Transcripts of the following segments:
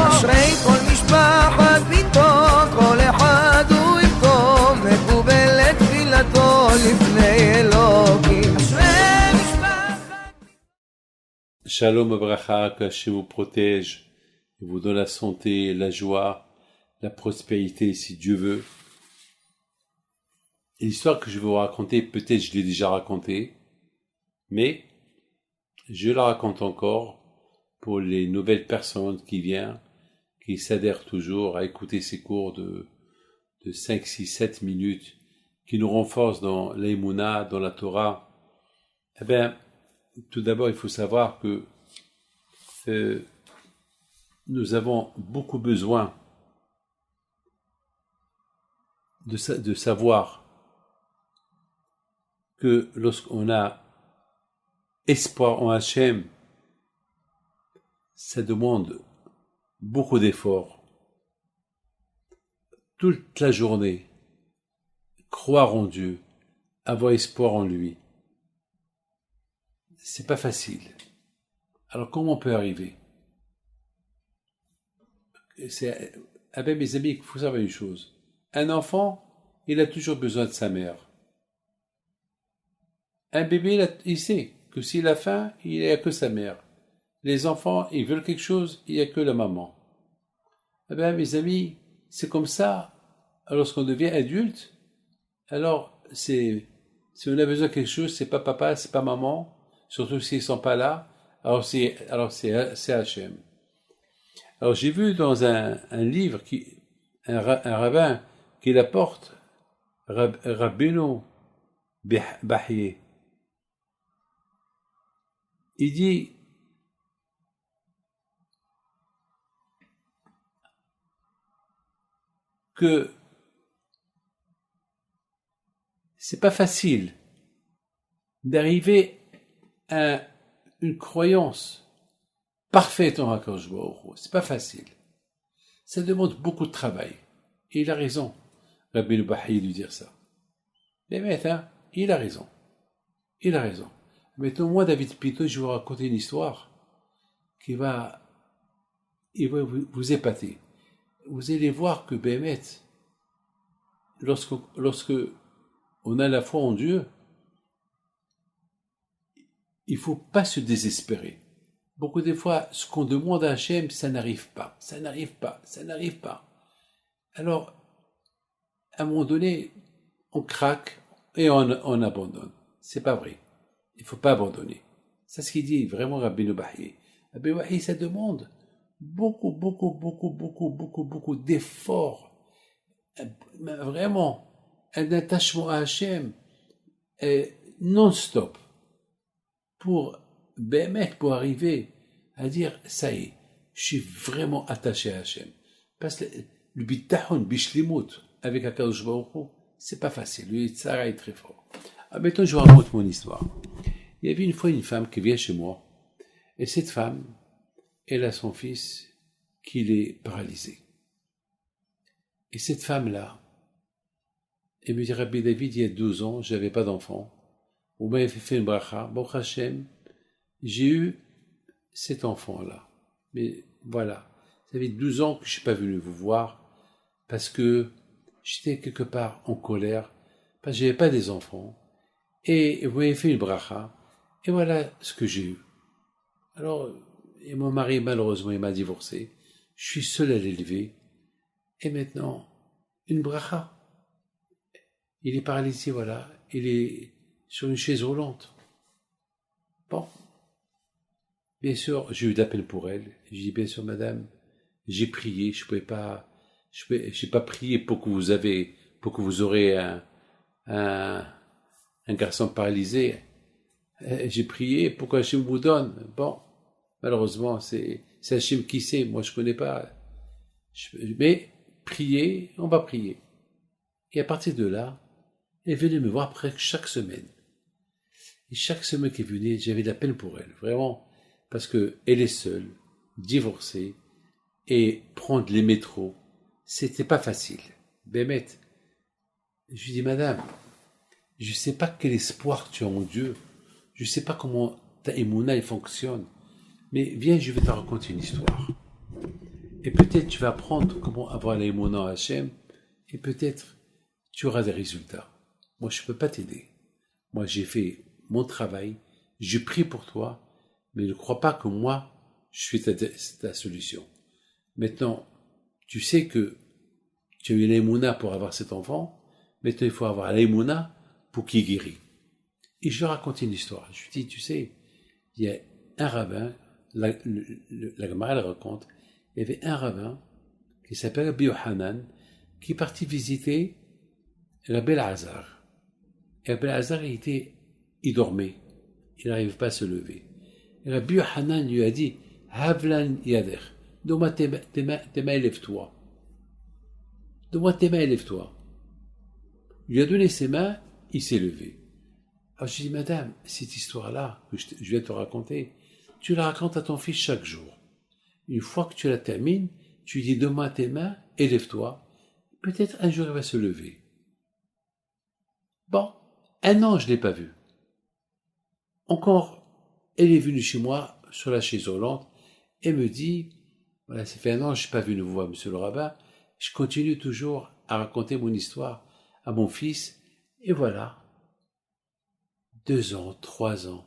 אשרי כל משפחת ביתו, כל אחד הוא יבכו, מקובלת תפילתו לפני אלוקים. אשרי משפחת. Shalom Abracha, que Hachem vous protège, vous donne la santé, la joie, la prospérité si Dieu veut. Et l'histoire que je vais vous raconter, peut-être je l'ai déjà racontée, mais je la raconte encore pour les nouvelles personnes qui viennent, qui s'adhèrent toujours à écouter ces cours de 5, 6, 7 minutes, qui nous renforcent dans l'Emouna, dans la Torah. Eh bien, tout d'abord, il faut savoir que nous avons beaucoup besoin de savoir que lorsqu'on a espoir en Hachem, ça demande beaucoup d'efforts. Toute la journée, croire en Dieu, avoir espoir en lui, c'est pas facile. Alors comment on peut arriver? Ah ben mes amis, il faut savoir une chose. Un enfant, il a toujours besoin de sa mère. Un bébé, il sait que s'il a faim, il n'y a que sa mère. Les enfants, ils veulent quelque chose, il n'y a que la maman. Eh bien, mes amis, c'est comme ça. Lorsqu'on devient adulte, alors si on a besoin de quelque chose, c'est pas papa, c'est pas maman, surtout s'ils sont pas là, alors c'est Hachem. Alors j'ai vu dans un livre un rabbin qui l'apporte, Rabbeinu Bahye. Il dit que c'est pas facile d'arriver à une croyance parfaite en HaKadosh Baruch Hu. C'est pas facile. Ça demande beaucoup de travail. Et il a raison, Rabbi Bahye, de dire ça. Mais maintenant, il a raison. Il a raison. Maintenant, moi, David Pito, je vais vous raconter une histoire qui va vous épater. Vous allez voir que Bémet, lorsque on a la foi en Dieu, il ne faut pas se désespérer. Beaucoup de fois, ce qu'on demande à Hachem, ça n'arrive pas. Alors, à un moment donné, on craque et on abandonne. C'est pas vrai. Il ne faut pas abandonner. C'est ce qu'il dit vraiment Rabbeinu Bahye. Rabbeinu Bahye, ça demande beaucoup d'efforts. Vraiment, un attachement à Hachem non-stop pour arriver à dire ça y est, je suis vraiment attaché à Hachem. Parce que le bitachon bishlimut avec HaKadosh Baruch Hu, c'est pas facile. Le Yitzhara est très fort. Maintenant, je vous raconte mon histoire. Il y avait une fois une femme qui vient chez moi, et cette femme, elle a son fils qui est paralysé. Et cette femme-là, elle me dit, Rabbi David, il y a 12 ans, je n'avais pas d'enfant. Vous m'avez fait une bracha. Bon Hachem, j'ai eu cet enfant-là. Mais voilà, ça fait 12 ans que je ne suis pas venu vous voir parce que j'étais quelque part en colère, parce que je n'avais pas des enfants. Et vous m'avez fait une bracha. Et voilà ce que j'ai eu. Alors, et mon mari, malheureusement, il m'a divorcé. Je suis seul à l'élever. Et maintenant, une bracha. Il est paralysé, voilà. Il est sur une chaise roulante. Bon. Bien sûr, j'ai eu d'appel pour elle. J'ai dit, bien sûr, madame, j'ai prié. J'ai pas prié pour que vous aurez un garçon paralysé. J'ai prié pour qu'Hachem vous donne. Bon. Malheureusement, c'est Hachem qui sait. Moi, je connais pas. Mais prier, on va prier. Et à partir de là, elle venait me voir presque chaque semaine. Et chaque semaine qu'elle venait, j'avais de la peine pour elle, vraiment, parce que elle est seule, divorcée, et prendre les métros, c'était pas facile. Bémet, je lui dis, madame, Je ne sais pas quel espoir tu as en Dieu. Je ne sais pas comment ta émouna fonctionne. Mais viens, je vais te raconter une histoire. Et peut-être tu vas apprendre comment avoir la émouna en Hachem. Et peut-être tu auras des résultats. Moi, je ne peux pas t'aider. Moi, j'ai fait mon travail. Je prie pour toi. Mais ne crois pas que moi, je suis ta solution. Maintenant, tu sais que tu as eu l'émouna pour avoir cet enfant. Maintenant, il faut avoir l'émouna pour qu'il guérit. Et je lui raconte une histoire. Je lui dis, tu sais, il y a un rabbin, la Gemara elle raconte, il y avait un rabbin qui s'appelle Rabbi Yohanan, qui est parti visiter Rabbi Elazar. Et Rabbi Elazar, il dormait. Il n'arrivait pas à se lever. Et Rabbi Yohanan lui a dit, Havlan yader, donne-moi tes mains, lève-toi. Donne-moi tes mains, lève-toi. Il lui a donné ses mains, il s'est levé. Alors je dis, madame, cette histoire-là, que je viens de te raconter, tu la racontes à ton fils chaque jour. Une fois que tu la termines, tu lui dis, donne-moi tes mains et lève-toi. Peut-être un jour il va se lever. Bon, un an, je ne l'ai pas vu. Encore, elle est venue chez moi, sur la chaise roulante, et me dit, voilà, ça fait un an, je n'ai pas vu de vous, monsieur le rabbin, je continue toujours à raconter mon histoire à mon fils, et voilà, 2 ans, 3 ans,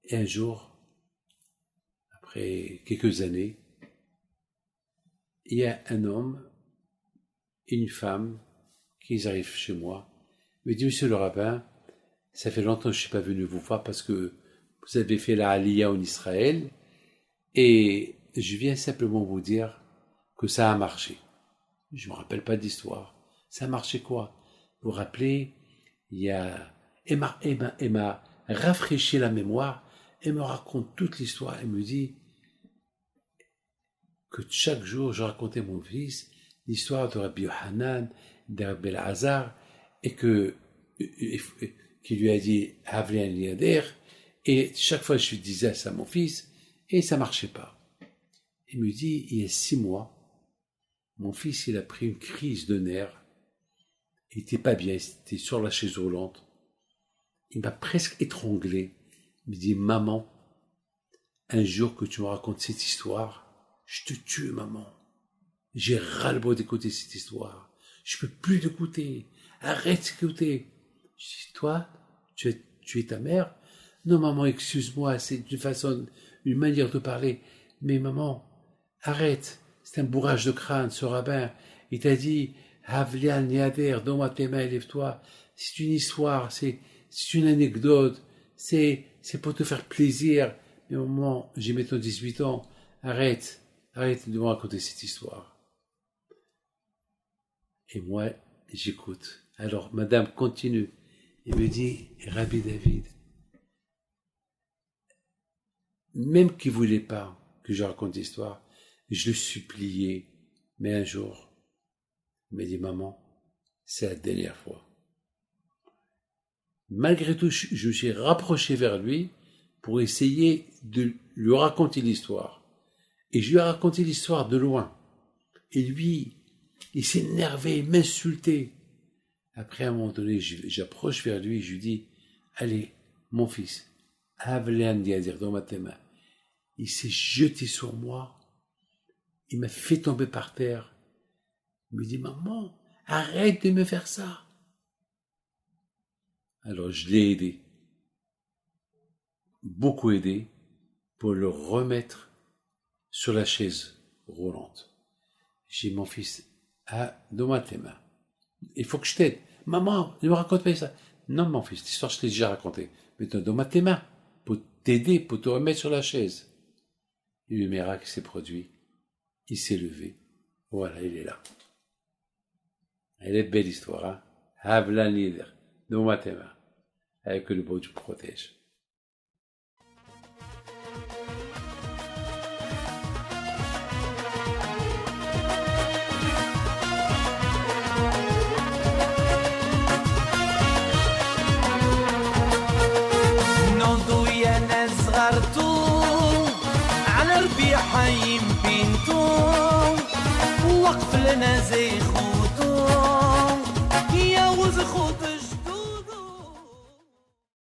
et un jour, après quelques années, il y a un homme et une femme qui arrivent chez moi, me dit, monsieur le rabbin, ça fait longtemps que je ne suis pas venu vous voir parce que vous avez fait la Aliyah en Israël, et je viens simplement vous dire que ça a marché. Je ne me rappelle pas d'histoire. Ça a marché quoi? Vous vous rappelez, elle m'a rafraîchi la mémoire, elle me raconte toute l'histoire, elle me dit que chaque jour je racontais à mon fils l'histoire de Rabbi Yohanan, de Rabbi Elazar, et qui lui a dit Havlian Liader, et chaque fois je lui disais ça à mon fils, et ça ne marchait pas. Il me dit, il y a 6 mois, mon fils il a pris une crise de nerfs, il n'était pas bien, il était sur la chaise roulante, il m'a presque étranglé. Il me dit, maman, un jour que tu me racontes cette histoire, je te tue, maman. J'ai ras-le-bol d'écouter cette histoire. Je peux plus l'écouter. Arrête d'écouter. Je dis, toi, tu es ta mère? Non, maman, excuse-moi, c'est une manière de parler. Mais maman, arrête. C'est un bourrage de crâne, ce rabbin. Il t'a dit, Havlian Yader, donne-moi tes mains, lève-toi. C'est une histoire, c'est une anecdote. C'est pour te faire plaisir. Mais maman, j'ai maintenant 18 ans. Arrête de me raconter cette histoire. Et moi, j'écoute. Alors, madame continue. Il me dit, Rabbi David, même qu'il ne voulait pas que je raconte l'histoire, je le suppliais. Mais un jour, il m'a dit, maman, c'est la dernière fois. Malgré tout, je me suis rapproché vers lui pour essayer de lui raconter l'histoire. Et je lui ai raconté l'histoire de loin. Et lui, il s'énervait, il m'insultait. Après, à un moment donné, j'approche vers lui et je lui dis, allez, mon fils, Havlian Yadir, dans tes mains. Il s'est jeté sur moi. Il m'a fait tomber par terre. Il me dit, maman, arrête de me faire ça. Alors, je l'ai aidé. Beaucoup aidé pour le remettre sur la chaise roulante. J'ai dit, mon fils, donne-moi tes mains. Il faut que je t'aide. Maman, ne me raconte pas ça. Non, mon fils, l'histoire, je t'ai déjà racontée. Maintenant, donne-moi tes mains pour t'aider, pour te remettre sur la chaise. Et le miracle s'est produit. Il s'est levé. Voilà, il est là. Elle est belle histoire, hein? Havlan Lider. Donne-moi tes mains. Avec que le beau Dieu protège. حي بنتو وقف لنا زي خوتو يا وز خوتو